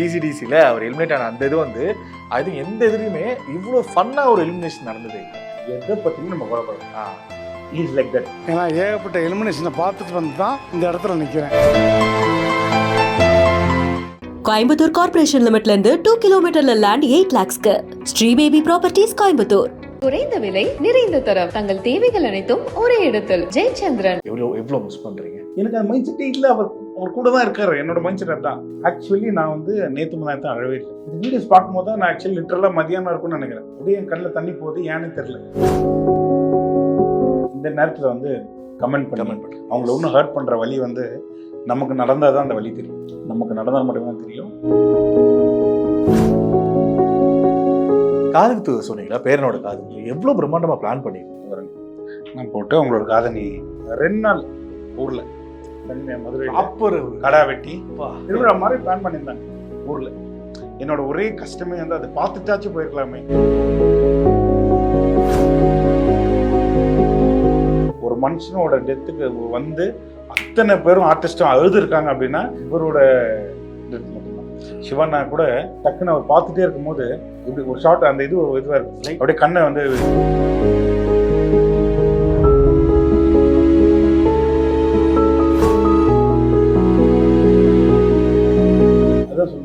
டிசிடிசியில் அவர் eliminate ஆன அந்த இது வந்து ஐ திங்க் எந்த இதுலையுமே இவ்வளோ ஃபன்னாக ஒரு எலிமினேஷன் நடந்ததே இல்லை. எதை பற்றியும் நம்ம குழப்பம் இஸ் லைக் தட். ஏன்னா ஏகப்பட்ட எலிமினேஷனை பார்த்துட்டு வந்து தான் இந்த இடத்துல நிற்கிறேன். கோயம்புத்தூர் கார்ப்பரேஷன் லிமிட்ல இருந்து 2 கிலோமீட்டர்ல லேண்ட் 8 lakhsக்கு ஸ்ரீ பேபி ப்ராப்பர்ட்டிஸ் கோயம்புத்தூர். குறைந்த விலை நிறைந்த தரம், தங்கள் தேவைகள் அனைத்தும் ஒரே இடத்தில். ஜெயச்சந்திரன். எவ்வளோ மிஸ் பண்ணுறீங்க? எனக்கு அந்த மைண்ட் செட்டே இல்லை. அவர் கூட தான் இருக்காரு. என்னோட மைண்ட் செட் தான். ஆக்சுவலி நான் வந்து நேற்று முன்னாடி தான் அழவே இல்லை. இந்த வீடியோஸ் பார்க்கும்போது தான் நான் ஆக்சுவலி லிட்டரலாக மதியானம் இருக்கும்னு நினைக்கிறேன். அப்படியே என் கண்ணில் தண்ணி போகுது, ஏன்னு தெரியல. இந்த நேரத்தில் வந்து கமெண்ட் பண்ணி அவங்கள ஒன்றும் ஹர்ட் பண்ணுற வழி வந்து நமக்கு நடந்தால் தான் அந்த வழி தெரியும். நமக்கு நடந்தால் மட்டும்தான் தெரியும். காதுகுத்து சொன்னீங்களா, பேரனோட காதுகுத்து எவ்வளோ பிரம்மாண்டமாக பிளான் பண்ணியிருக்கோம். நான் போட்டு அவங்களோட காதணி 2 நாள் ஊரில் மதுரை அப்பர் கடா வெட்டி திருவிழா மாதிரி பிளான் பண்ணியிருந்தாங்க ஊரில். என்னோட ஒரே கஷ்டமே வந்து அதை பார்த்துட்டாச்சும் போயிருக்கலாமே. ஒரு மனுஷனோட டெத்துக்கு வந்து அத்தனை பேரும் ஆர்டிஸ்டும் அழுதுருக்காங்க அப்படின்னா இவரோட டெத் மட்டும்தான். சிவனா கூட டக்குன்னு அவர் பார்த்துட்டே இருக்கும்போது இப்படி ஒரு ஷார்ட் அந்த இது இதுவாக இருக்கு, அப்படியே கண்ணை வந்து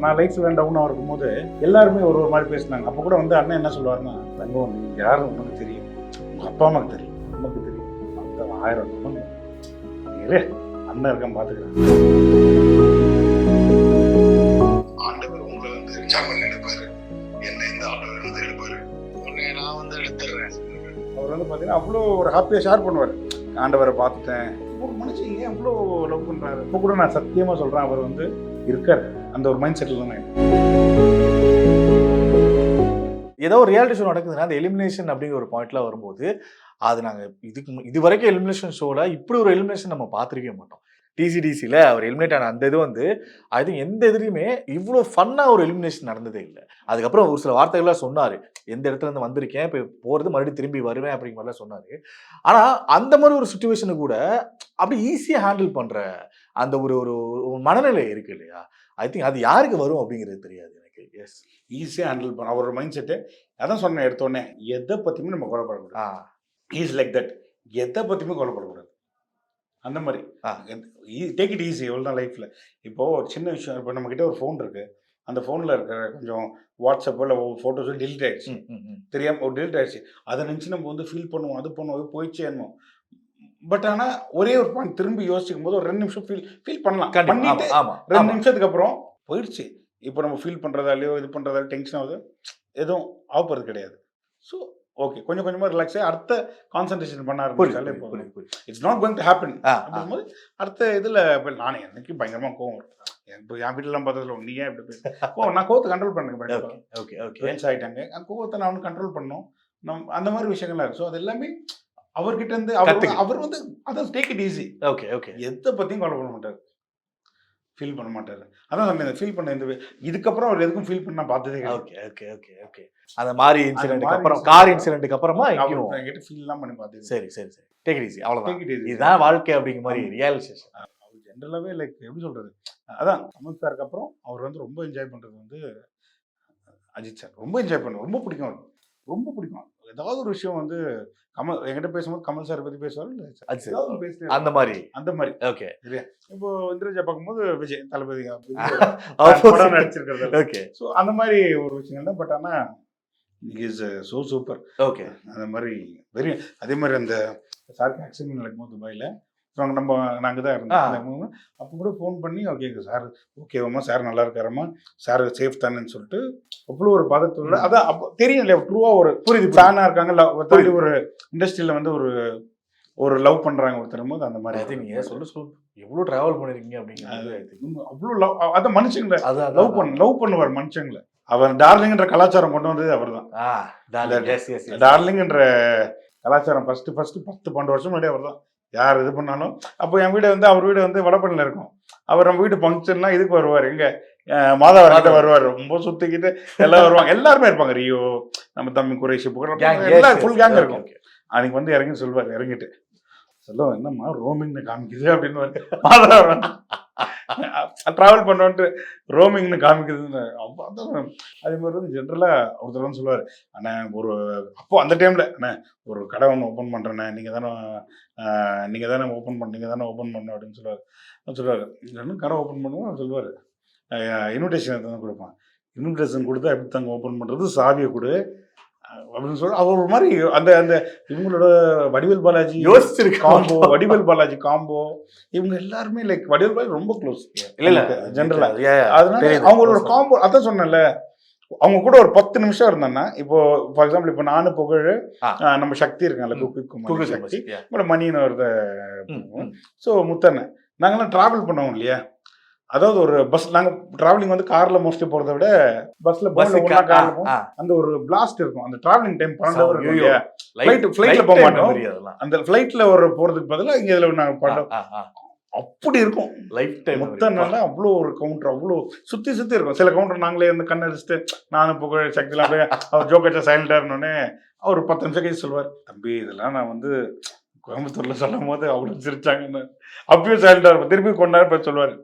நான் லைஃப்ல டவுனாக இருக்கும்போது எல்லாருமே ஒரு மாதிரி பேசினாங்க. அப்போ கூட வந்து அண்ணன் என்ன சொல்லுவாருன்னா, தங்கம் நீங்க யாரும் உனக்கு தெரியும், உங்க அப்பா அம்மாக்கு தெரியும், நமக்கு தெரியும், அந்த 1000 நீங்களே அண்ணன் இருக்கான் பாத்துக்கிறேன். ஆண்டவர் உங்களை வந்து ஜாமீன் எடுப்பாரு, என்ன இந்த ஆண்டவர் வந்து எடுப்பாரு, உன்னை நான் வந்து எடுத்துடுறேன். அவர் வந்து பாத்தீங்கன்னா அவ்வளோ ஒரு ஹாப்பியா ஷேர் பண்ணுவார். ஆண்டவரை பார்த்துட்டேன். ஒரு மனுஷன் ஏன் அவ்வளோ லவ் பண்றாரு. இப்போ கூட நான் சத்தியமா சொல்றேன், அவர் வந்து இருக்கார் அந்த ஒரு மைண்ட் செட்டில் தான். ஏதோ ஒரு ரியாலிட்டி ஷோ நடக்குதுன்னா அந்த எலிமினேஷன் அப்படிங்கிற ஒரு பாயிண்ட்ல வரும்போது அது நாங்கள் இது வரைக்கும் எலிமினேஷன் ஷோவில் இப்படி ஒரு எலிமினேஷன் நம்ம பார்த்துருக்கவே மாட்டோம். டிசிடிசியில் அவர் எலிமினேட் ஆன அந்த இது வந்து ஐ திங்க் எந்த இதுலையுமே இவ்வளோ ஃபன்னாக ஒரு எலிமினேஷன் நடந்ததே இல்லை. அதுக்கப்புறம் ஒரு சில வார்த்தைகள்லாம் சொன்னார், எந்த இடத்துல இருந்து வந்திருக்கேன், இப்போ போகிறது மறுபடியும் திரும்பி வருவேன் அப்படிங்கிற மாதிரிலாம் சொன்னார். ஆனால் அந்த மாதிரி ஒரு சுச்சுவேஷனை கூட அப்படி ஈஸியாக ஹேண்டில் பண்ணுற அந்த ஒரு ஒரு மனநிலை இருக்கு இல்லையா? ஐ திங்க் அது யாருக்கு வரும் அப்படிங்கிறது தெரியாது எனக்கு. எஸ், ஈஸியாக ஹேண்டில் பண்ண அவரோட மைண்ட் செட்டு. அதான் சொன்னேன் எடுத்தோடனே, எதை பற்றியுமே நம்ம கவலைப்படக்கூடாது. Is like that. எதை பற்றியுமே கவலைப்படக்கூடாது. அந்த மாதிரி டேக் இட் ஈஸி. எவ்வளோ தான் லைஃப்பில் இப்போது ஒரு சின்ன விஷயம். இப்போ நம்மக்கிட்ட ஒரு ஃபோன் இருக்குது, அந்த ஃபோனில் இருக்கிற கொஞ்சம் வாட்ஸ்அப்போ இல்லை ஃபோட்டோஸோ டெலிட் ஆகிடுச்சு, தெரியாமல் ஒரு டெலிட் ஆகிடுச்சு. அதை நினச்சி நம்ம வந்து ஃபீல் பண்ணுவோம், அது பண்ணுவோம், போயிடுச்சே என்னமோ. பட் ஆனால் ஒரே ஒரு பாயிண்ட் திரும்பி யோசிக்கும் போது ஒரு 2 நிமிஷம் ஃபீல் பண்ணலாம். பண்ணிட்டு 2 நிமிஷத்துக்கு அப்புறம் போயிடுச்சு. இப்போ நம்ம ஃபீல் பண்ணுறதாலையோ இது பண்ணுறதாலையோ டென்ஷன் ஆகுது, எதுவும் ஆகப்படுறது கிடையாது. ஸோ ஓகே, கொஞ்சம் கொஞ்சமாக ரிலாக்ஸ் ஆகி அடுத்த கான்சன்ட்ரேஷன் பண்ண ஆரம்பிச்சாலே போதும். It's not going to happen அப்படிங்கும்போது அடுத்த இதில் இப்போ நானே எனக்கு பயங்கரமாக கோவம் வரும். இப்போ என் வீட்டிலலாம் பார்த்ததில்ல, நீ ஏன் இப்படி நான் கோவத்தை கண்ட்ரோல் பண்ணுங்க. ஃப்ரெண்ட்ஸ் ஆகிட்டாங்க, அந்த கோவத்தை நான் வந்து கண்ட்ரோல் பண்ணணும். அந்த மாதிரி விஷயங்கள்லாம் இருக்குது. ஸோ அது எல்லாமே அவர்கிட்ட இருந்து அவர் வந்து அதான் take it easy. Okay okay, எதை பற்றியும் கவலை பண்ண மாட்டார், ஃபீல் பண்ண மாட்டார். அதான் சொன்னேன், ஃபீல் பண்ண இந்த இதுக்கப்புறம் அவர் எதுக்கும் ஃபீல் பண்ண பார்த்ததே. ஓகே ஓகே ஓகே ஓகே, அந்த மாதிரி இன்சிடென்ட்க்கு அப்புறம் கார் இன்சிடென்ட்க்கு அப்புறமா என்கிட்ட ஃபீல்லாம் பண்ணி பார்த்தது. சரி சரி சரி, டேக் இட் ஈஸி, அவ்வளோதான். இதுதான் வாழ்க்கை அப்படிங்கிற மாதிரி ரியலைசேஷன். அவர் ஜென்ரலாகவே லைக் எப்படி சொல்கிறது, அதான் கமல் சாருக்கு அப்புறம் அவர் வந்து ரொம்ப என்ஜாய் பண்ணுறது வந்து அஜித் சார். ரொம்ப என்ஜாய் பண்ணுவார், ரொம்ப பிடிக்கும் அவருக்கு, ரொம்ப பிடிக்கும். ஏதாவது ஒரு விஷயம் வந்து கமல் என்கிட்ட பேசும்போது கமல் சாரை பற்றி பேசுவார், அந்த மாதிரி அந்த மாதிரி. ஓகே, சரியா? இப்போ இந்திரஜா பார்க்கும்போது விஜய் தளபதி நடிச்சிருக்கிறது. ஓகே, ஸோ அந்த மாதிரி ஒரு விஷயங்கள் தான். பட் ஆனால் இஸ் ஸோ சூப்பர். ஓகே, அந்த மாதிரி வெரி. அதே மாதிரி அந்த சாருக்கு ஆக்சிடென்ட் நடக்கும்போது துபாயில் நாங்கள் தான் இருந்தோம். அப்போ கூட ஃபோன் பண்ணி ஓகே சார் ஓகேவாம்மா, சார் நல்லா இருக்காரம்மா, சார் சேஃப் தானேன்னு சொல்லிட்டு அவ்வளோ ஒரு பதத்தோட. அதான் அப்போ தெரியும் இல்லையா, ட்ரூவாக ஒரு புரியுது ஃபேனாக இருக்காங்க, ஒருத்தர் ஒரு இண்டஸ்ட்ரியில் வந்து ஒரு லவ் பண்ணுறாங்க ஒருத்தரும் போது அந்த மாதிரி. அது நீங்கள் சொல்லு எவ்வளோ ட்ராவல் பண்ணியிருக்கீங்க அப்படிங்கிறது அவ்வளோ லவ். அதான் மனுஷங்களை லவ் பண்ணுவார் மனுஷங்களை. அவர் டார்லிங்ன்ற கலாச்சாரம் கொண்டு வந்தது அவர் தான். டார்லிங்ன்ற கலாச்சாரம் ஃபர்ஸ்ட் 10-12 வருஷம் முன்னாடி அவர் தான். யார் இது பண்ணாலும் அப்போ என் வீடு வந்து அவர் வீடு வந்து வடபழனியில் இருக்கும். அவர் நம்ம வீட்டு ஃபங்க்ஷன்லாம் இதுக்கு வருவார், எங்கே மாதவர்கிட்ட வருவார், ரொம்ப சுற்றிக்கிட்டு எல்லாம் வருவாங்க, எல்லாருமே இருப்பாங்க. ரியோ, நம்ம தம்பி குறைஷி, எல்லாம் ஃபுல் கேங் இருக்கும். அன்னைக்கு வந்து இறங்கி சொல்வார், இறங்கிட்டு சொல்லுவோம் என்னம்மா ரோமிங்னு காமிக்குது அப்படின்னு மாதவன் ட்ராவல் பண்ணோன்ட்டு ரோமிங்னு காமிக்குதுன்னு அதான். அதே மாதிரி வந்து ஜென்ரலாக ஒருத்தர் வந்து சொல்லுவார், அண்ணா ஒரு அப்போ அந்த டைமில் அண்ணா ஒரு கடை ஒன்று ஓப்பன் பண்ணுறேண்ணே, நீங்கள் தானே ஓப்பன் பண்ணணும் அப்படின்னு சொல்லுவார். இன்னும் கடை ஓப்பன் பண்ணுவோம் சொல்லுவார், இன்விடேஷன் தான் கொடுப்பான். இன்விடேஷன் கொடுத்தா எப்படி தாங்க ஓப்பன் பண்ணுறது, சாவியை கொடு அப்படின்னு சொல்லி அவர் ஒரு மாதிரி அந்த அந்த இவங்களோட வடிவேல் பாலாஜி வடிவேல் பாலாஜி காம்போ இவங்க எல்லாருமே லைக் வடிவேல் பாலாஜி ரொம்ப க்ளோஸ் இல்ல ஜென்ரலா. அதனால அவங்களோட காம்போ அதான் சொன்னேன்ல, அவங்க கூட ஒரு 10 நிமிஷம் இருந்தாங்கன்னா, இப்போ ஃபார் எக்ஸாம்பிள் இப்போ நானும் புகழ் நம்ம சக்தி இருக்காங்கல்ல, குக்கு சக்தி மணின்னு வருத, ஸோ முத்தண்ணன் நாங்கெல்லாம் டிராவல் பண்ணுவோம் இல்லையா. அதாவது ஒரு பஸ் நாங்கள் டிராவலிங் வந்து கார்ல மோஸ்ட்லி போறதை விட பஸ்ல அந்த ஒரு பிளாஸ்ட் இருக்கும். அந்த டிராவலிங் டைம் 12 hour இருக்கும் இல்லையா. ஃபிளைட்ல போக மாட்டோம், அந்த ஃபிளைட்ல ஒரு போறதுக்கு பதிலாக இங்க இதுல நாங்கள் பண்ணோம். அப்படி இருக்கும் லைஃப் டைம். முத்தனால அவ்வளோ ஒரு கவுண்டர் அவ்வளோ சுத்தி இருக்கும். சில கவுண்டர் நாங்களே வந்து கண்ணடிச்சுட்டு நானும் புகழ் சக்திலாம் அப்படியே அவர் ஜோக்கச்சா சைலண்டா இருந்தோடனே அவர் 10 நிமிஷம் கழிச்சு சொல்லுவார், தம்பி இதெல்லாம் நான் வந்து கோயம்புத்தூர்ல சொல்லும் போது அவ்வளோ சிரிச்சாங்கன்னு. அப்பயும் சைலண்டா இருப்பேன். திருப்பி கொண்டாரு போய் சொல்லுவார்,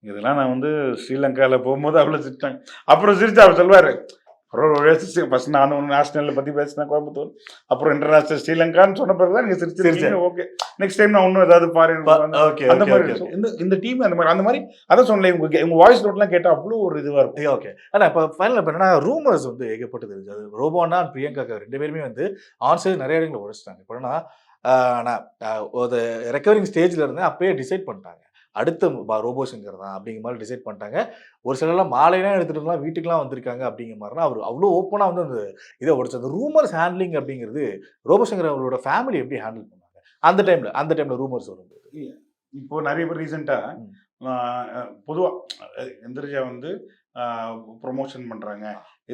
இதெல்லாம் நான் வந்து ஸ்ரீலங்காவில் போகும்போது அவ்வளோ சிரிச்சாங்க. அப்புறம் சிரிச்சு அவர் சொல்லுவார், ஃபர்ஸ்ட் நான் ஒன்று நேஷனல் பற்றி பேசினேன் கோயம்புத்தூர், அப்புறம் இன்டர்நேஷனல் ஸ்ரீலங்கான்னு சொன்ன பிறகு தான் நீங்கள் சிரிச்சிருக்கீங்க. ஓகே நெக்ஸ்ட் டைம் நான் இன்னும் ஏதாவது பாருங்க அந்த மாதிரி. இந்த டீம் அந்த மாதிரி அதான் சொன்னேன், உங்க வாய்ஸ் நோட்லாம் கேட்டால் அவ்வளோ ஒரு இதுவாக இருக்கும். ஓகே. ஆனால் இப்போ ஃபைனல் இப்போ என்னன்னா ரூமர்ஸ் வந்து ஏகப்பட்டது இருக்குது. அது ரோபோனா பிரியங்கா 2 பேருமே வந்து ஆன்சைடு நிறைய இடங்களை உடைச்சிட்டாங்க. இப்போ என்னன்னா நான் ஒரு ரெக்கவரிங் ஸ்டேஜில் இருந்தேன், அப்பயே டிசைட் பண்ணிட்டாங்க அடுத்த ரோபோ சிங்கர் தான் அப்படிங்கிற மாதிரி டிசைட் பண்ணிட்டாங்க. ஒரு சிலர்லாம் மாலையெல்லாம் எடுத்துகிட்டுலாம் வீட்டுக்குலாம் வந்திருக்காங்க அப்படிங்கிற மாதிரினா அவர் அவ்வளோ ஓப்பனாக வந்து அந்த இதை உடைச்சு. அந்த ரூமர்ஸ் ஹேண்ட்லிங் அப்படிங்கிறது ரோபோ சிங்கர் அவரோட ஃபேமிலி எப்படி ஹேண்டில் பண்ணாங்க அந்த டைமில் ரூமர்ஸ் வரும்போது? இப்போ நிறைய பேர் ரீசெண்டாக பொதுவாக எந்திரிஜா வந்து ப்ரொமோஷன் பண்ணுறாங்க,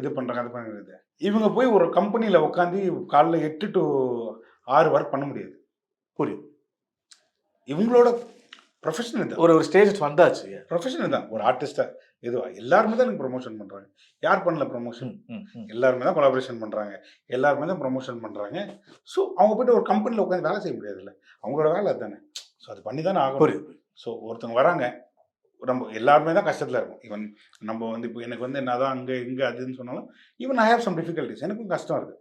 இது பண்ணுறாங்க, அது பண்ணுறது. இவங்க போய் ஒரு கம்பெனியில் உட்காந்து காலைல 8 to 6 ஒர்க் பண்ண முடியாது. புரியுது. இவங்களோட ப்ரொஃபஷன் தான். ஒரு ஸ்டேஜ் வந்தாச்சு. ப்ரொஃபஷன் தான். ஒரு ஆர்டிஸ்டா எதுவா எல்லாருமே தான் எனக்கு ப்ரொமோஷன் பண்ணுறாங்க. யார் பண்ணல ப்ரொமோஷன்? எல்லாருமே தான் கொலாபரேஷன் பண்ணுறாங்க, எல்லாருமே தான் ப்ரொமோஷன் பண்ணுறாங்க. ஸோ அவங்க போய்ட்டு ஒரு கம்பெனியில் உட்காந்து வேலை செய்ய முடியாதுல்ல, அவங்களோட வேலை அதுதானே. ஸோ அது பண்ணி தானே ஆகும். ஸோ ஒருத்தவங்க வராங்க, நம்ம எல்லாருமே தான் கஷ்டத்தில் இருக்கும். ஈவன் நம்ம வந்து இப்போ எனக்கு வந்து என்ன தான் இங்கே அதுன்னு சொன்னாலும் even I have some difficulties. எனக்கும் கஷ்டம் இருக்குது.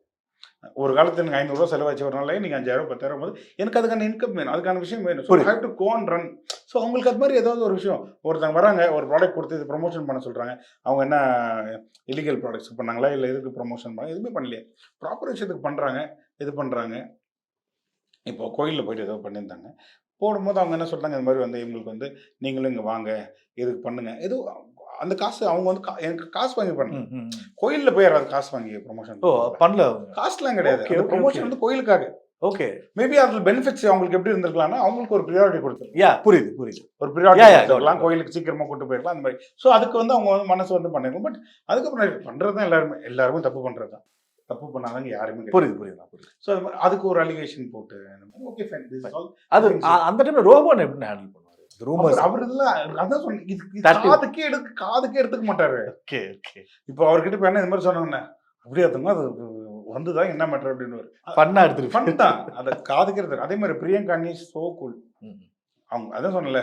ஒரு காலத்தில் எனக்கு 500 ரூபா செலவாச்சு ஒரு நாளே, நீங்கள் 5000 10,000 போது எனக்கு அதுக்கான இன்கம் வேணும், அதுக்கான விஷயம் வேணும். So have to go and run. So அவங்களுக்கு அது மாதிரி ஏதாவது ஒரு விஷயம், ஒருத்தங்க வராங்க ஒரு ப்ராடக்ட் கொடுத்து இது ப்ரொமோஷன் பண்ண சொல்கிறாங்க. அவங்க என்ன இல்லீகல் ப்ராடக்ட்ஸ் பண்ணாங்களா, இல்லை எதுக்கு ப்ரொமோஷன் பண்ணாங்க, எதுவுமே பண்ணலையே. ப்ராப்பர் விஷயத்துக்கு பண்ணுறாங்க, இது பண்ணுறாங்க. இப்போ கோயிலில் போய்ட்டு ஏதோ பண்ணியிருந்தாங்க, போடும்போது அவங்க என்ன சொல்கிறாங்க, இந்த மாதிரி வந்து இவங்களுக்கு வந்து நீங்களும் இங்கே வாங்க, இதுக்கு பண்ணுங்க, ஏதோ அந்த காசு அவங்க வந்து எனக்கு காசு வாங்கி பண்ணணும். கோயிலில் போய் யாராவது காசு வாங்கி ப்ரொமோஷன் பண்ணல, காசுலாம் கிடையாது. ப்ரொமோஷன் வந்து கோயிலுக்காக. ஓகே, மேபி அதில் பெனிஃபிட்ஸ் அவங்களுக்கு எப்படி இருந்திருக்கலாம்னா, அவங்களுக்கு ஒரு ப்ரியாரிட்டி கொடுத்துருக்கலாம். புரியுது. ஒரு ப்ரியாரிட்டி கொடுத்துருக்கலாம், கோயிலுக்கு சீக்கிரமாக கூட்டு போயிருக்கலாம் அந்த மாதிரி. ஸோ அதுக்கு வந்து அவங்க வந்து மனசு வந்து பண்ணிருக்கும். பட் அதுக்கப்புறம் பண்ணுறது தான் எல்லாருமே தப்பு பண்ணுறது தான். தப்பு பண்ணாதாங்க யாருமே. புரியுது. ஸோ அது மாதிரி அதுக்கு ஒரு அலிகேஷன் போட்டு ஓகே ஃபைன். அது அந்த டைம்ல ரோபோன் எப்படி ஹேண்டில் பண்ணுவாரு? அவர் இதெல்லாம் அதான் சொன்னேன், காதுக்கே எடுத்துக்க மாட்டாரு. இப்போ அவர்கிட்ட இப்போ என்ன இந்த மாதிரி சொன்னாங்கன்னா, அப்படியே அதுங்க அது வந்துதான் என்ன மேட்டர் அப்படின்னு பண்ணா எடுத்துட்டு ஃபன் தான், அதை காதுக்கே எடுத்துருக்கு. அதே மாதிரி பிரியங்கா இஸ் சோ கூல். அவங்க அதான் சொன்னல,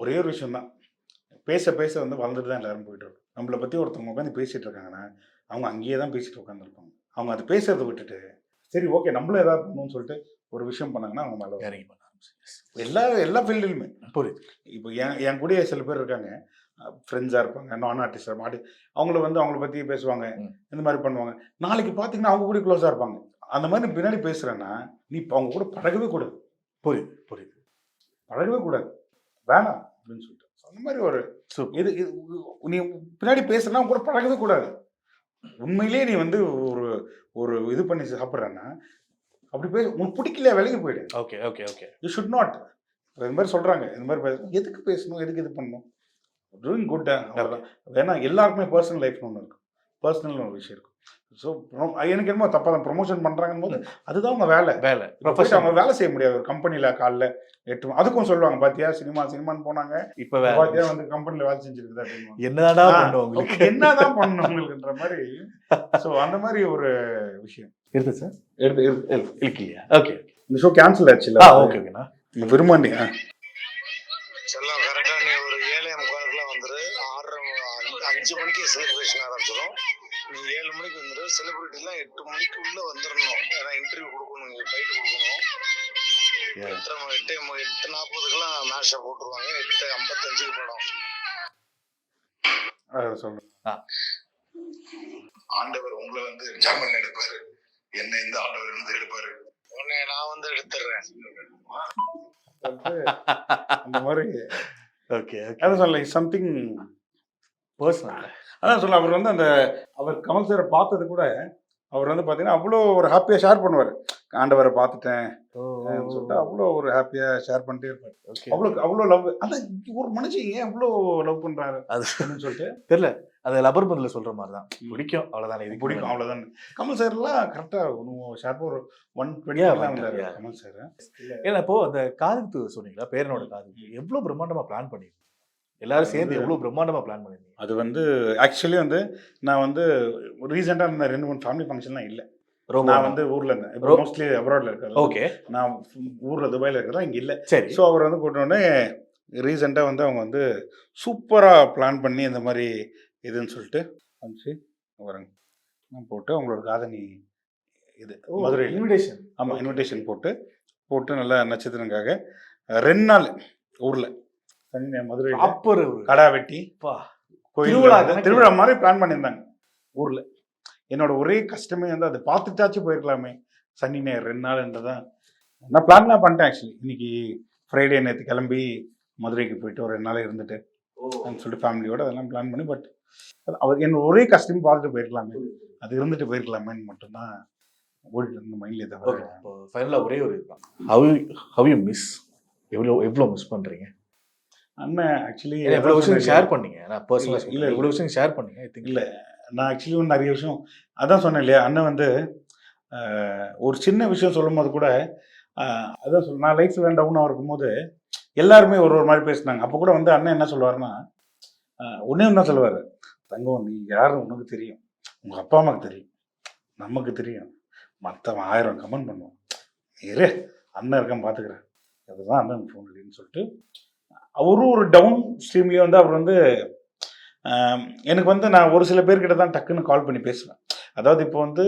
ஒரே ஒரு விஷயம் தான், பேச வந்து வளர்ந்துட்டு தான் எல்லாரும் போயிட்டு இருக்கும். நம்மளை பற்றி ஒருத்தவங்க உட்காந்து பேசிட்டு இருக்காங்கன்னா அவங்க அங்கேயே தான் பேசிட்டு உட்காந்துருப்பாங்க. அவங்க அதை பேசுறதை விட்டுட்டு சரி ஓகே நம்மளும் ஏதாவது பண்ணணும்னு சொல்லிட்டு ஒரு விஷயம் பண்ணாங்கன்னா அவங்க மேலே இறங்கி பண்ண எல்லா ஃபீல்டுலுமே. புரியுது. இப்போ என் கூட சில பேர் இருக்காங்க, ஃப்ரெண்ட்ஸாக இருப்பாங்க, நான் ஆர்டிஸ்டாக மாடி, அவங்கள பற்றி பேசுவாங்க, இந்த மாதிரி பண்ணுவாங்க. நாளைக்கு பார்த்தீங்கன்னா அவங்க கூட க்ளோஸாக இருப்பாங்க. அந்த மாதிரி பின்னாடி பேசுகிறேன்னா நீ இப்போ அவங்க கூட பழகவே கூடாது. புரியுது. பழகவே கூடாது, வேணாம் அப்படின்னு சொல்லிட்டு. அந்த மாதிரி ஒரு இது நீ பின்னாடி பேசுறேன்னா அவங்க கூட பழகவே கூடாது. உண்மையிலேயே நீ வந்து ஒரு இது பண்ணி சாப்பிட்றேன்னா அப்படி பேச உனக்கு பிடிக்கல, விலகி போயிடு. Okay you should not. இந்த மாதிரி சொல்கிறாங்க, இந்த மாதிரி எதுக்கு பேசணும், எதுக்கு இது பண்ணணும், டூயிங் குட் அவ்வளோதான். ஏன்னா எல்லாருக்குமே பர்சனல் லைஃப்னு ஒன்று இருக்கும், பர்சனல்னு ஒரு விஷயம் இருக்கும். ஸோ எனக்கு என்னமோ தப்பாக தான் ப்ரொமோஷன் பண்ணுறாங்கன்னு போது அதுதான் அவங்க வேலை. அவங்க வேலை செய்ய முடியாது ஒரு கம்பெனியில் காலைல 8 மணி. அதுக்கும் சொல்லுவாங்க, பார்த்தியா சினிமான்னு போனாங்க, இப்போ பார்த்தியா வந்து கம்பெனியில் வேலை செஞ்சுருக்குது அப்படின்னு. என்னதான் பண்ணணும் உங்களுக்குன்ற மாதிரி. ஸோ அந்த மாதிரி ஒரு விஷயம் இருக்கு சார். இல்லையா? ஓகே, இந்த ஷோ கேன்சல் ஆச்சு. ஓகேண்ணா, விரும்பாண்டி செல்லம் கரெக்டாக நீ ஒரு 7 மணிக்கு செலிப்ரேஷன் ஆரம்பிச்சிடும். நீ 7 மணிக்கு வந்துடு. செலிபிரிட்டிலாம் 8 மணிக்கு உள்ள வந்துடணும். ஏன்னா இன்டர்வியூ கொடுக்கணும், இங்கே ஃபைட்டு கொடுக்கணும். 8:40க்கெல்லாம் மேட்சை போட்டுருவாங்க. 8:55க்கு படம். சொல்றேன். ஆண்டவர் உங்களை வந்து ஜாமீன் எடுப்பாரு. என்ன இந்த ஆண்டவர் வந்து எடுப்பாரு. உன்னை நான் வந்து எடுத்துடுறேன். அந்த மாதிரி ஓகே அதான் சொல்லல சம்திங் பர்சனல். அதான் சொல்ல அவர் வந்து அவர் கமல் சாரை பார்த்தது கூட அவர் வந்து பார்த்தீங்கன்னா அவ்வளோ ஒரு ஹாப்பியாக ஷேர் பண்ணுவார். ஆண்டவரை பார்த்துட்டேன் சொல்லிட்டு அவ்வளோ ஒரு ஹாப்பியாக ஷேர் பண்ணிட்டே இருப்பார். அவ்வளோ லவ். அதான் ஒரு மனுஷன் ஏன் அவ்வளோ லவ் பண்ணுறாரு அது சொல்லிட்டு தெரியல. அது லப்பர் பதில் சொல்ற மாதிரி தான். பிடிக்கும் அவ்வளோதானே. இது பிடிக்கும் அவ்வளோதான். கமல் சார்லாம் கரெக்டாக ஷார்ப்பாக ஒரு 120 வந்தார் கமல் சார். ஏன்னா இப்போ அந்த காதுகுத்து சொன்னீங்களா, பேரனோட காதுகுத்து எவ்வளோ பிரம்மாண்டமா பிளான் பண்ணி எல்லாரும் சேர்ந்து எவ்வளோ பிரம்மாண்டமா பிளான் பண்ணிருந்தீங்க? அது வந்து ஆக்சுவலி வந்து நான் வந்து ரீசெண்டாக இருந்த 2-3 ஃபேமிலி ஃபங்க்ஷன்லாம் இல்லை. நான் வந்து ஊரில் இருந்தேன். இப்போ மோஸ்ட்லி அப்ராட்ல இருக்கிறது. ஓகே. நான் ஊரில் துபாயில் இருக்கிறதா இங்கே இல்லை. சரி. ஸோ அவர் வந்து கூட்டோடனே ரீசெண்டாக வந்து அவங்க வந்து சூப்பராக பிளான் பண்ணி இந்த மாதிரி இதுன்னு சொல்லிட்டு வந்துச்சு வரங்க நான் போட்டு அவங்களோட காதணி இது மதுரை இன்விடேஷன். ஆமாம் இன்விடேஷன் போட்டு நல்லா நட்சத்திரங்காக 2 நாள் ஊரில் மதுரை அப்பர் கடா வெட்டி திருவிழா மாதிரி பிளான் பண்ணியிருந்தாங்க ஊரில். என்னோட ஒரே கஷ்டமே வந்து அதை பார்த்துட்டாச்சும் போயிருக்கலாமே. சனி ஞாயிறு 2 நாள்ன்றதான் நான் பிளான்லாம் பண்ணிட்டேன். ஆக்சுவலி இன்னைக்கு ஃப்ரைடே நேற்று கிளம்பி மதுரைக்கு போயிட்டு ஒரு 2 நாள் இருந்துட்டு சொல்லிட்டு ஃபேமிலியோட அதெல்லாம் பிளான் பண்ணி பட் அவர் என்னோட ஒரே கஷ்டமும் பார்த்துட்டு போயிருக்கலாமே, அது இருந்துட்டு போயிருக்கலாமேன்னு மட்டும்தான் ஓடிட்டு இருந்த மைண்ட்லேயே தவிர. ஃபைனலாக ஒரே ஒரு இதுதான், ஹவ் யூ மிஸ், எவ்வளோ மிஸ் பண்ணுறீங்க அண்ணன்? ஆக்சுவலி எவ்வளோ விஷயம் ஷேர் பண்ணீங்க. நான் பர்சனலாக இல்லை எவ்வளோ விஷயம் ஷேர் பண்ணீங்க. ஐ திங்க் இல்லை நான் ஆக்சுவலி ஒன்று நிறைய விஷயம் அதான் சொன்னேன் இல்லையா. அண்ணன் வந்து ஒரு சின்ன விஷயம் சொல்லும் போது கூட அதான் சொல்ல நான் லைஃப்பில் டவுனாக இருக்கும்போது எல்லாருமே ஒரு மாதிரி பேசினாங்க. அப்போ கூட வந்து அண்ணன் என்ன சொல்லுவாருன்னா ஒன்றே ஒன்றா சொல்லுவார், தங்கம் நீ யாரும் உனக்கு தெரியும், உங்கள் அப்பா அம்மாவுக்கு தெரியும், நமக்கு தெரியும், மற்றவன் 1000 கமெண்ட் பண்ணுவான், நேரே அண்ணன் இருக்கான் பார்த்துக்கிறேன், அதுதான் அண்ணன் ஃபோன் இல்லைன்னு சொல்லிட்டு அவரும் ஒரு டவுன் ஸ்ட்ரீம்லேயே வந்து அவர் வந்து எனக்கு வந்து நான் ஒரு சில பேர்கிட்ட தான் டக்குன்னு கால் பண்ணி பேசுவேன். அதாவது இப்போ வந்து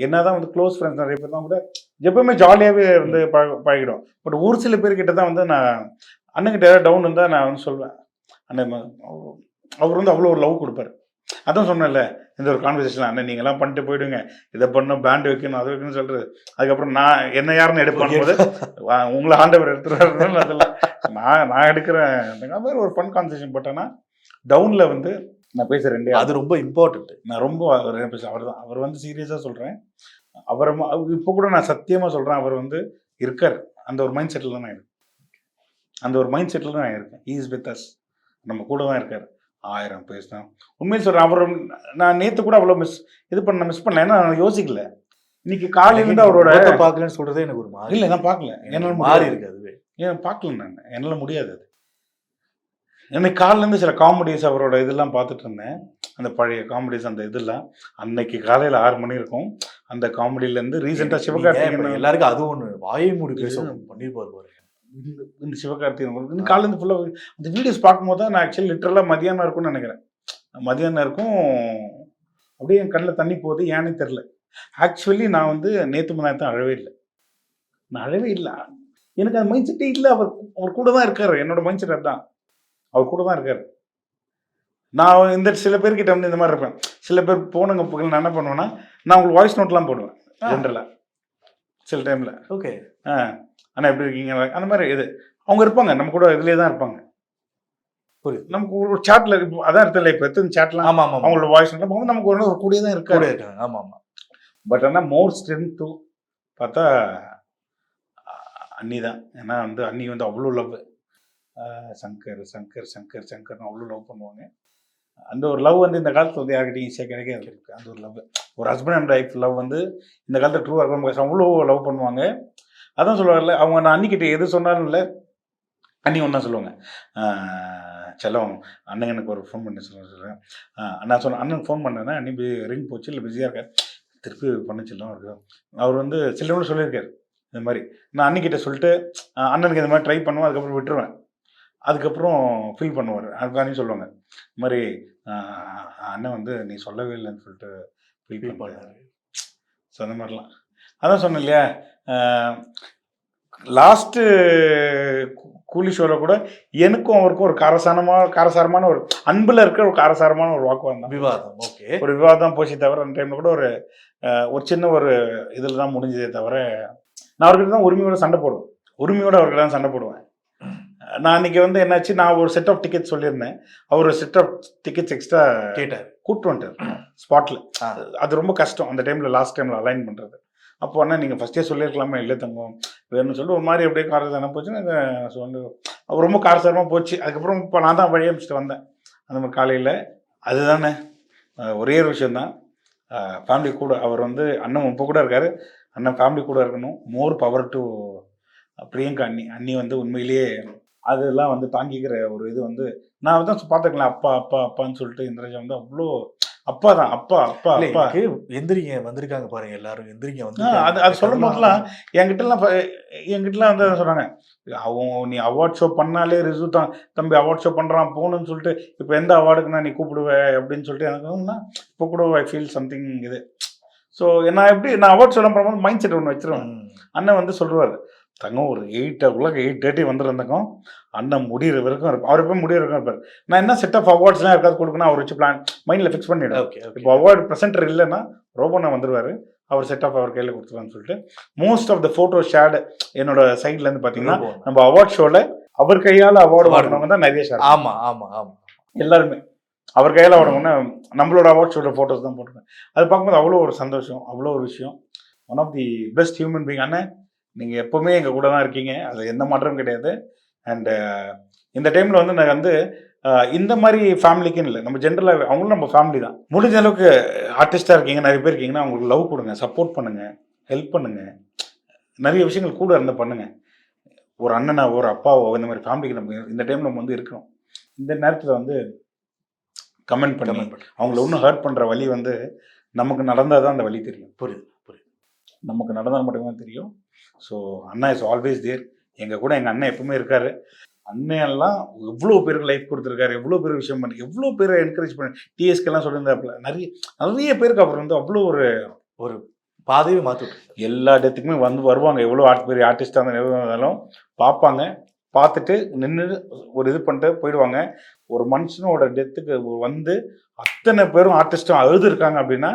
என்னதான் வந்து க்ளோஸ் ஃப்ரெண்ட்ஸ் நிறைய பேர் தான் கூட எப்பவுமே ஜாலியாகவே வந்து பழகிடும். பட் ஒரு சில பேர்கிட்ட தான் வந்து நான் அண்ணன்கிட்ட ஏதாவது டவுன் இருந்தால் நான் வந்து சொல்வேன். அண்ணன் அவர் வந்து அவ்வளோ ஒரு லவ் கொடுப்பாரு. அதான் சொன்னேன்ல இந்த ஒரு கான்வர்சேஷன், அண்ணன் நீங்கள்லாம் பண்ணிட்டு போயிடுங்க, இதை பண்ணணும் பேண்ட் வைக்கணும் அது வைக்கணும்னு சொல்கிறது. அதுக்கப்புறம் நான் என்ன யாருன்னு எடுப்பான் போது உங்களை ஆண்டவர் எடுத்துருவாருன்னு அதெல்லாம் நான் எடுக்கிறேன். அந்த மாதிரி ஒரு ஃபன் கான்வர்சேஷன் போட்டேன்னா டவுனில் வந்து நான் பேசுகிறேன். அது ரொம்ப இம்பார்ட்டன்ட். நான் ரொம்ப அவர் தான் அவர் வந்து சீரியஸாக சொல்கிறேன். அவரை இப்போ கூட நான் சத்தியமாக சொல்கிறேன், அவர் வந்து இருக்கார். அந்த ஒரு மைண்ட் செட்டில் தான் நான் இருக்கேன். அந்த ஒரு மைண்ட் செட்டில் தான் நான் இருக்கேன். ஹி இஸ் வித் அஸ், நம்ம கூட தான் இருக்கார். 1000 பேசுதான் உண்மையில் சொல்கிறேன். அவர் நான் நேற்று கூட அவ்வளோ மிஸ் பண்ணல. ஏன்னா நான் யோசிக்கல. இன்னைக்கு காலையிலேருந்து அவரோட பார்க்கலன்னு சொல்கிறதே எனக்கு ஒரு மாதிரி இல்லை. நான் பார்க்கல, என்னால் மாறி இருக்கு. அதுவே ஏன் பார்க்கல, நான் என்னால் முடியாது. அது எனக்கு காலிலேருந்து சில காமெடிஸ் அவரோட இதெல்லாம் பார்த்துட்டு இருந்தேன். அந்த பழைய காமெடிஸ் அந்த இதெல்லாம் அன்னைக்கு காலையில் 6 மணி இருக்கும். அந்த காமெடியிலேருந்து ரீசெண்டாக சிவகார்த்திகேயன் எல்லாருக்கும் அது ஒன்று வாயை மூடி பேச பண்ணியிருப்பார் பாருங்க. இந்த சிவகார்த்திகேயன் காலையிலேருந்து ஃபுல்லாக அந்த வீடியோஸ் பார்க்கும்போது தான் நான் ஆக்சுவலி லிட்டரலாக மதியானம் இருக்கும்னு நினைக்கிறேன். மதியானம் இருக்கும், அப்படியே என் கண்ணில் தண்ணி போகுது, ஏன்னே தெரில. ஆக்சுவலி நான் வந்து நேற்று முன்னாடி அழவே இல்லை. நான் அழவே இல்லை. எனக்கு அந்த மைண்ட் செட்டே இல்லை. அவர் கூட தான் இருக்கார். என்னோட மைண்ட் செட் அதுதான், அவர் கூட தான் இருக்கார். நான் இந்த சில பேர்கிட்ட வந்து இந்த மாதிரி இருப்பேன். சில பேர் போனங்க நான் என்ன பண்ணுவேன்னா நான் உங்களுக்கு வாய்ஸ் நோட்லாம் போடுவேன் ஜென்ரலாக சில டைமில். ஓகே அண்ணா எப்படி இருக்கீங்க அந்த மாதிரி இது அவங்க இருப்பாங்க, நம்ம கூட இதுலேயே தான் இருப்பாங்க. புரியுது. நமக்கு ஒரு சாட்டில் அதான் இடத்துல இப்போ எத்தனை சாட்லாம் ஆமாம் ஆமாம் அவங்களோட வாய்ஸ் நோட்லாம் போகும்போது நமக்கு ஒரு கூடயே தான் இருக்காரு. ஆமாம் ஆமாம். பட் ஆனால் மோர் ஸ்ட்ரென்த்து பார்த்தா அண்ணி தான். ஏன்னா வந்து அண்ணி வந்து அவ்வளோ லவ், சங்கர் சங்கர் சங்கர் சங்கர்னு அவ்வளோ லவ் பண்ணுவாங்க. அந்த ஒரு லவ் வந்து இந்த காலத்தில் வந்து யார்கிட்டையும் ஈஸியாக கிடைக்காது. அந்த ஒரு லவ், ஒரு ஹஸ்பண்ட் அண்ட் ஒய்ஃப் லவ் வந்து இந்த காலத்தில் ட்ரூவாக இருக்கும். அவ்வளோ லவ் பண்ணுவாங்க. அதான் சொல்லுவார்ல, அவங்க நான் அன்னிக்கிட்ட எது சொன்னாலும் இல்லை, அண்ணி ஒன்றா சொல்லுவாங்க, செல்லம் அண்ணன் எனக்கு ஒரு ஃபோன் பண்ணி சொல்கிறேன். நான் சொன்னேன் அண்ணனுக்கு ஃபோன் பண்ணேன்னா அண்ணி ரிங் போச்சு இல்லை பிஸியாக இருக்கார், திருப்பி பண்ண செல்லம் இருக்கு. அவர் வந்து செல்லம்னு சொல்லியிருக்காரு இந்த மாதிரி. நான் அன்னிக்கிட்ட சொல்லிட்டு அண்ணனுக்கு இந்த மாதிரி ட்ரை பண்ணுவேன், அதுக்கப்புறம் விட்டுருவேன். அதுக்கப்புறம் ஃபீல் பண்ணுவார். அதுக்காண்டி சொல்லுவாங்க இந்த மாதிரி அண்ணன் வந்து நீ சொல்லவே இல்லைன்னு சொல்லிட்டு ஃபீல் பண்ணுவார். ஸோ அந்த மாதிரிலாம் அதான் சொன்னேன் இல்லையா, லாஸ்ட்டு கூலி ஷோவில் கூட எனக்கும் அவருக்கும் ஒரு காரசாரமான ஒரு அன்பில் இருக்கிற ஒரு காரசாரமான ஒரு வாக்குவாதம் தான், விவாதம். ஓகே, ஒரு விவாதம் போச்சு தவிர அந்த டைமில் கூட ஒரு சின்ன ஒரு இதில் தான் முடிஞ்சதே தவிர நான் அவர்கிட்ட தான் உரிமையோட சண்டை போடுவேன். அவர்கிட்ட தான் சண்டை போடுவேன். நான் அன்றைக்கி வந்து என்னாச்சு, நான் ஒரு செட் ஆஃப் டிக்கெட்ஸ் சொல்லியிருந்தேன். அவர் ஒரு செட் ஆஃப் டிக்கெட்ஸ் எக்ஸ்ட்ரா கேட்டார், கூப்பிட்டு வந்துட்டார் ஸ்பாட்டில். அது ரொம்ப கஷ்டம் அந்த டைமில், லாஸ்ட் டைமில் அலைன் பண்ணுறது. அப்போ அண்ணா நீங்கள் ஃபஸ்ட்டே சொல்லியிருக்கலாமே, இல்லை தங்கம் வேணும்னு சொல்லிட்டு ஒரு மாதிரி அப்படியே காரசாரமாக போச்சு. நான் சொல்லி அவர் ரொம்ப காரசாரமாக போச்சு. அதுக்கப்புறம் இப்போ நான் தான் வழி அமைச்சிட்டு வந்தேன் அந்த மாதிரி காலையில். அதுதானே ஒரே ஒரு விஷயந்தான், ஃபேமிலி கூட அவர் வந்து அண்ணன் இப்போ கூட இருக்கார். அண்ணன் ஃபேமிலி கூட இருக்கணும். மோர் பவர் டு பிரியங்கா அண்ணி வந்து உண்மையிலேயே அதெல்லாம் வந்து தாங்கிக்கிற ஒரு இது வந்து நான் தான் பார்த்துக்கலாம். அப்பான்னு சொல்லிட்டு இந்திரஜா வந்து அவ்வளோ அப்பா தான், அப்பா. எந்திரிங்க வந்திருக்காங்க பாருங்க, எல்லாரும் எந்திரிங்க வந்து அது சொல்லும் போதெல்லாம் என்கிட்டலாம் வந்து சொல்றாங்க, நீ அவார்ட் ஷோ பண்ணாலே ரிசு தான் தம்பி அவார்ட் ஷோ பண்றான் போகணும்னு சொல்லிட்டு இப்போ எந்த அவார்டுக்குன்னா நீ கூப்பிடுவ அப்படின்னு சொல்லிட்டு எனக்கு இப்போ கூட ஐ ஃபீல் சம்திங் இது. ஸோ நான் அவார்ட் ஷோலாம் பண்ணும்போது மைண்ட் செட் ஒன்று வச்சிருவேன். அண்ணன் வந்து சொல்லுவார், தங்கம் ஒரு 8:30 வந்துருந்தக்கும் அண்ணன் முடிகிற வரைக்கும் இருப்பார். அவர் எப்போ முடிகிற வரைக்கும் இருப்பார். நான் என்ன செட் ஆஃப் அவார்ட்ஸ்லாம் இருக்காது கொடுக்கணும் அவர் வச்சு பிளான் மைண்டில் ஃபிக்ஸ் பண்ணிவிடுவேன். இப்போ அவார்டு ப்ரெசென்டர் இல்லைன்னா ரோபோனா வந்துடுவார், அவர் செட் ஆஃப் அவர் கையில் கொடுத்துருவான்னு சொல்லிட்டு most of the photo shared என்னோட சைட்லேருந்து பார்த்தீங்கன்னா நம்ம அவார்ட் ஷோவில் அவர் கையால் அவார்டு வாங்கினவங்க தான் நிறைய ஷேர். ஆமாம் எல்லாருமே அவர் கையால் வாங்கினோன்னா நம்மளோட அவார்ட் ஷோட ஃபோட்டோஸ் தான் போட்டிருக்கேன். அது பார்க்கும்போது அவ்வளோ ஒரு சந்தோஷம், அவ்வளோ ஒரு விஷயம். One of the best human being அண்ணன். நீங்கள் எப்போவுமே எங்கள் கூட தான் இருக்கீங்க, அது எந்த மாற்றமும் கிடையாது. அண்டு இந்த டைமில் வந்து நான் வந்து இந்த மாதிரி ஃபேமிலிக்குன்னு இல்லை, நம்ம ஜென்ரலாக அவங்களும் நம்ம ஃபேமிலி தான். முடிஞ்ச அளவுக்கு ஆர்டிஸ்டாக இருக்கீங்க, நிறைய பேர் இருக்கீங்கன்னா அவங்களுக்கு லவ் கொடுங்க, சப்போர்ட் பண்ணுங்கள், ஹெல்ப் பண்ணுங்கள், நிறைய விஷயங்கள் கூட இருந்து பண்ணுங்கள். ஒரு அண்ணனாவோ ஒரு அப்பாவோ இந்த மாதிரி ஃபேமிலிக்கு நம்ம இந்த டைம் நம்ம வந்து இருக்கணும். இந்த நேரத்தில் வந்து கமெண்ட் பண்ணி அவங்கள ஒன்றும் ஹர்ட் பண்ணுற வழி வந்து நமக்கு நடந்தால் தான் அந்த வழி தெரியும். புரியுது, நமக்கு நடந்தால் மட்டும்தான் தெரியும். ஸோ அண்ணா இஸ் ஆல்வேஸ் தேர். எங்கள் கூட எங்கள் அண்ணன் எப்பவுமே இருக்கார். அண்ணெல்லாம் எவ்வளோ பேருக்கு லைஃப் கொடுத்துருக்காரு, எவ்வளோ பேர் விஷயம் பண்ணி, எவ்வளோ பேரை என்கரேஜ் பண்ணி, டிஎஸ்கெல்லாம் சொல்லியிருந்தாப்புல நிறைய பேருக்கு அப்புறம் வந்து அவ்வளோ ஒரு பாதையை மாற்றிட்டு எல்லா இடத்துக்குமே வந்து வருவாங்க. எவ்வளோ பெரிய ஆர்டிஸ்டாக இருந்தாலும் பார்ப்பாங்க, பார்த்துட்டு நின்று ஒரு இது பண்ணிட்டு போயிடுவாங்க. ஒரு மனுஷனோட டெத்துக்கு வந்து அத்தனை பேரும் ஆர்டிஸ்டும் அழுதுருக்காங்க அப்படின்னா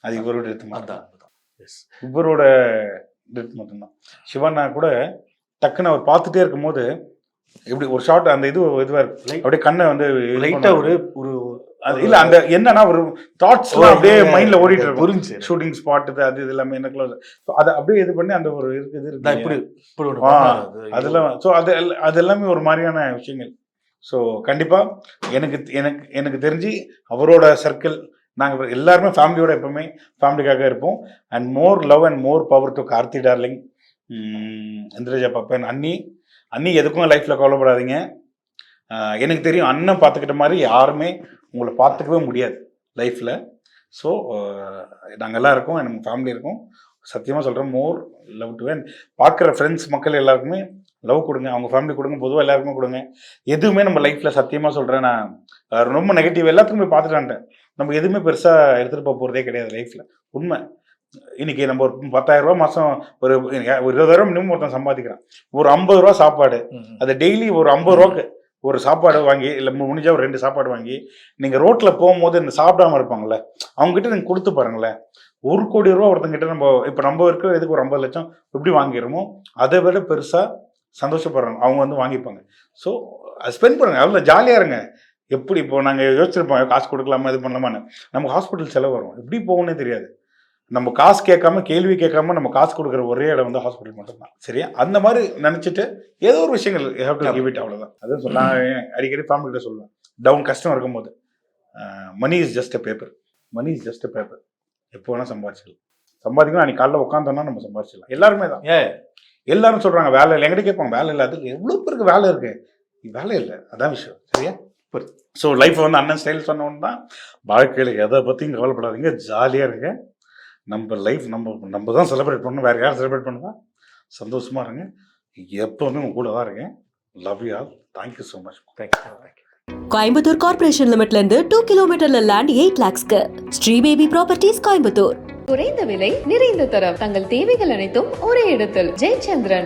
அது இவரோட டெத்து மட்டும்தான். இவரோட டெத் மட்டும்தான். சிவண்ணா கூட டக்குன்னு அவர் பார்த்துட்டே இருக்கும்போது எப்படி ஒரு ஷார்ட் அந்த இதுவாக இருக்கு, அப்படியே கண்ணை வந்து லைட்டாக ஒரு அது இல்லை அந்த என்னன்னா ஒரு தாட்ஸ்லாம் அப்படியே மைண்டில் ஓடிட்டு இருக்கும். புரிஞ்சு ஷூட்டிங் ஸ்பாட் அது எல்லாமே எனக்குள்ள அதை அப்படியே இது பண்ணி அந்த ஒரு இது இருக்கு அதெல்லாம். ஸோ அது எல்லாமே ஒரு மாதிரியான விஷயங்கள். ஸோ கண்டிப்பாக எனக்கு தெரிஞ்சு அவரோட சர்க்கிள் நாங்கள் எல்லாருமே ஃபேமிலியோட எப்பவுமே ஃபேமிலிக்காக இருப்போம். And more love and more power to Karthi darling, Indraja பாப்பன், அண்ணி எதுக்கும் லைஃப்பில் கவலைப்படாதீங்க. எனக்கு தெரியும் அண்ணன் பார்த்துக்கிட்ட மாதிரி யாருமே உங்களை பார்த்துக்கவே முடியாது லைஃப்பில். ஸோ நாங்கள் எல்லாம் இருக்கோம், நம்ம ஃபேமிலி இருக்கோம். சத்தியமாக சொல்கிறேன், மோர் லவ் டு. அண்ட் பார்க்குற ஃப்ரெண்ட்ஸ் மக்கள் எல்லாருக்குமே லவ் கொடுங்க, அவங்க ஃபேமிலி கொடுங்க, பொதுவாக எல்லாருக்குமே கொடுங்க. எதுவுமே நம்ம லைஃப்பில் சத்தியமாக சொல்கிறேன், நான் ரொம்ப நெகட்டிவ் எல்லாத்துக்குமே பார்த்துட்டான்ட்டேன். நம்ம எதுவுமே பெருசாக எடுத்துகிட்டு போகிறதே கிடையாது லைஃப்பில். உண்மை. இன்றைக்கி நம்ம ஒரு 10,000 ரூபா மாதம் ஒரு 20,000 மினிமம் ஒருத்தன் சம்பாதிக்கிறான். ஒரு 50 ரூபா சாப்பாடு, அது டெய்லி ஒரு 50 ரூபாய்க்கு ஒரு சாப்பாடு வாங்கி, இல்லை முடிஞ்சா ஒரு 2 சாப்பாடு வாங்கி நீங்கள் ரோட்டில் போகும்போது இந்த சாப்பிடாமல் இருப்பாங்களே அவங்ககிட்ட நீங்கள் கொடுத்து பாருங்களேன். 1 கோடி ரூபா ஒருத்தங்கிட்ட நம்ம இருக்கிற இதுக்கு ஒரு 50 லட்சம் எப்படி வாங்கிடுறோமோ அதை விட பெருசாக சந்தோஷப்படுறாங்க, அவங்க வந்து வாங்கிப்பாங்க. ஸோ ஸ்பெண்ட் பண்ணுங்க, அவ்வளோ ஜாலியாக இருங்க. எப்படி இப்போ நாங்கள் யோசிச்சிருப்போம் காசு கொடுக்கலாமா இது பண்ணலாமான்னு, நமக்கு ஹாஸ்பிட்டல் செலவு வரும், எப்படி போகணுன்னே தெரியாது. நம்ம காசு கேட்காம கேள்வி கேட்காம நம்ம காசு கொடுக்குற ஒரே இடம் வந்து ஹாஸ்பிட்டல் மட்டும்தான். சரியா? அந்த மாதிரி நினச்சிட்டு ஏதோ ஒரு விஷயங்கள் ஹேவ் டு கிவ் இட், அவ்வளோதான். அதுவும் சொல்ல அடிக்கடி ஃபேமிலிகிட்ட சொல்லுவேன், டவுன் கஷ்டம் இருக்கும்போது money is just a paper, money is just a paper. எப்போ வேணால் சம்பாதிக்கணும். அன்றைக்கி காலைல உட்காந்தோன்னா நம்ம சம்பாதிச்சிடலாம். எல்லாருமே தான் எல்லாரும் சொல்கிறாங்க வேலை இல்லை, எங்கிட்ட கேட்பாங்க வேலை இல்லை. அதுக்கு எவ்வளோ பேருக்கு வேலை இருக்குது, வேலை இல்லை, அதான் விஷயம். சரியா? ஸோ லைஃப்பை வந்து அண்ணன் ஸ்டைல் சொன்னோன்னு தான் வாழ்க்கையில் எதை பற்றியும் கவலைப்படாதீங்க, ஜாலியாக இருங்க. நம்ம லைஃப் நம்ம தான் செலிப்ரேட் பண்ணணும், வேறு யாரும் செலிப்ரேட் பண்ணுவா. சந்தோஷமாக இருங்க, எப்போவுமே உங்க கூட தான் இருக்கேன். Love you all. Thank you so much. Thank you. Coimbatore corporation லிமிட்ல இருந்து 2 கிலோமீட்டர்ல லேண்ட் 8 lakhsக்கு ஸ்ரீ பேபி ப்ராப்பர்ட்டிஸ் கோயம்புத்தூர். குறைந்த விலை நிறைந்த தரம் தங்கள் தேவைகள் அனைத்தும் ஒரே இடத்தில் ஜெயச்சந்திரன்.